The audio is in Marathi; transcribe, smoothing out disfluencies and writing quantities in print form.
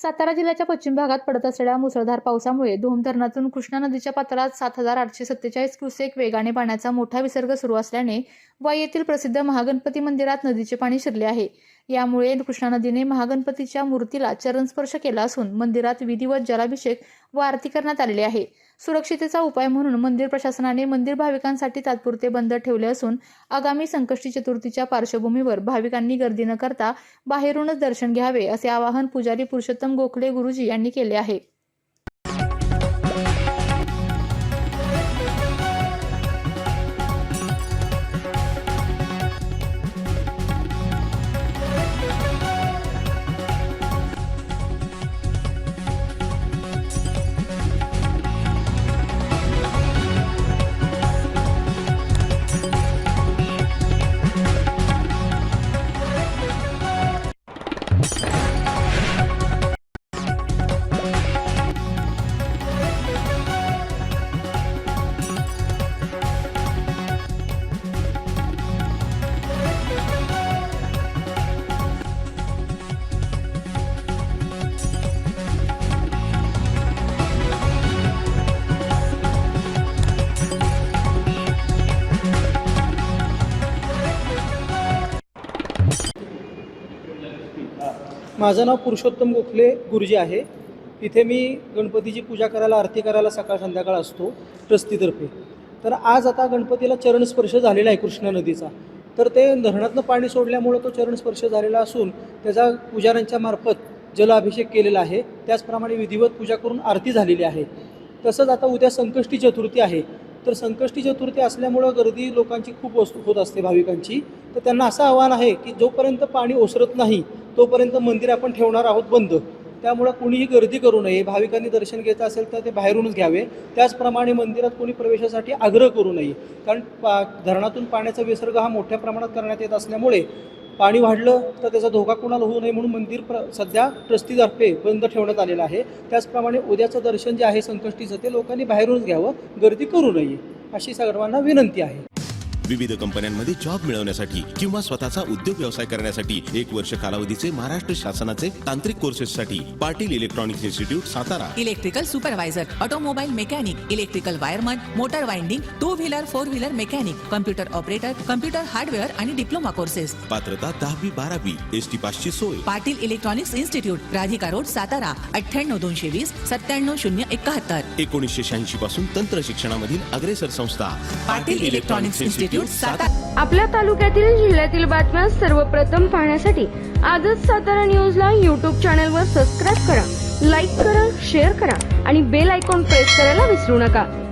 सातारा जिल्ह्याच्या पश्चिम भागात पडत असलेल्या मुसळधार पावसामुळे धोम धरणातून कृष्णा नदीच्या पात्रात 7,847 क्युसेक वेगाने पाण्याचा मोठा विसर्ग सुरू असल्याने वाई येथील प्रसिद्ध महागणपती मंदिरात नदीचे पाणी शिरले आहे। यामुळे कृष्णा नदीने महागणपतीच्या मूर्तीला चरणस्पर्श केला असून मंदिरात विधिवत जलाभिषेक व आरती करण्यात आलेली आहे। सुरक्षितेचा उपाय म्हणून मंदिर प्रशासनाने मंदिर भाविकांसाठी तात्पुरते बंद ठेवले असून आगामी संकष्टी चतुर्थीच्या पार्श्वभूमीवर भाविकांनी गर्दी न करता बाहेरूनच दर्शन घ्यावे असे आवाहन पुजारी पुरुषोत्तम गोखले गुरुजी यांनी केले आहे। माझं नाव पुरुषोत्तम गोखले गुरुजी आहे। इथे मी गणपतीची पूजा करायला आरती करायला सकाळ संध्याकाळ असतो ट्रस्टीतर्फे। तर आज आता गणपतीला चरणस्पर्श झालेला आहे कृष्णा नदीचा। तर ते धरणातनं पाणी सोडल्यामुळे तो चरणस्पर्श झालेला असून त्याचा पुजाऱ्यांच्या मार्फत जलाभिषेक केलेला आहे। त्याचप्रमाणे विधिवत पूजा करून आरती झालेली आहे। तसंच आता उद्या संकष्टी चतुर्थी आहे। तर संकष्टी चतुर्थी असल्यामुळं गर्दी लोकांची खूप होत असते भाविकांची। तर त्यांना असं आव्हान आहे की जोपर्यंत पाणी ओसरत नाही तोपर्यंत मंदिर आपण ठेवणार आहोत बंद। त्यामुळे कोणीही गर्दी करू नये। भाविकांनी दर्शन घ्यायचं असेल तर ते बाहेरूनच घ्यावे। त्याचप्रमाणे मंदिरात कोणी प्रवेशासाठी आग्रह करू नये, कारण धरणातून पाण्याचा विसर्ग हा मोठ्या प्रमाणात करण्यात येत असल्यामुळे पाणी वाढलं तर त्याचा धोका कोणाला होऊ नये म्हणून मंदिर सध्या ट्रस्टीतर्फे बंद ठेवण्यात आलेलं आहे। त्याचप्रमाणे उद्याचं दर्शन जे आहे संकष्टीचं ते लोकांनी बाहेरूनच घ्यावं, गर्दी करू नये अशी सर्वांना विनंती आहे। विविध कंपन्यांमध्ये जॉब मिळवण्यासाठी किंवा स्वतःचा उद्योग व्यवसाय करण्यासाठी 1 वर्ष कालावधीचे महाराष्ट्र शासनाचे तांत्रिक कोर्सेससाठी Patil electronics institute Satara. Electrical supervisor, automobile mechanic, electrical wireman, motor winding, 2 wheeler 4 wheeler mechanic, computer operator, computer hardware आणि डिप्लोमा कोर्सेस। पात्रता 10वी 12वी एसटी पासची सोय। Patil electronics institute, Radhika road, Satara 98 220 97071। 1986 पासून तंत्र शिक्षणामधील अग्रेसर संस्था पाटील इलेक्ट्रॉनिक्स इन्स्टिट्यूट सातारा। आपल्या तालुक्यातील जिल्ह्यातील बातम्या सर्वप्रथम पाहण्यासाठी आजच सातारा न्यूजला YouTube चॅनलवर सबस्क्राईब करा, लाईक करा, शेअर करा आणि बेल आयकॉन प्रेस करायला विसरू नका।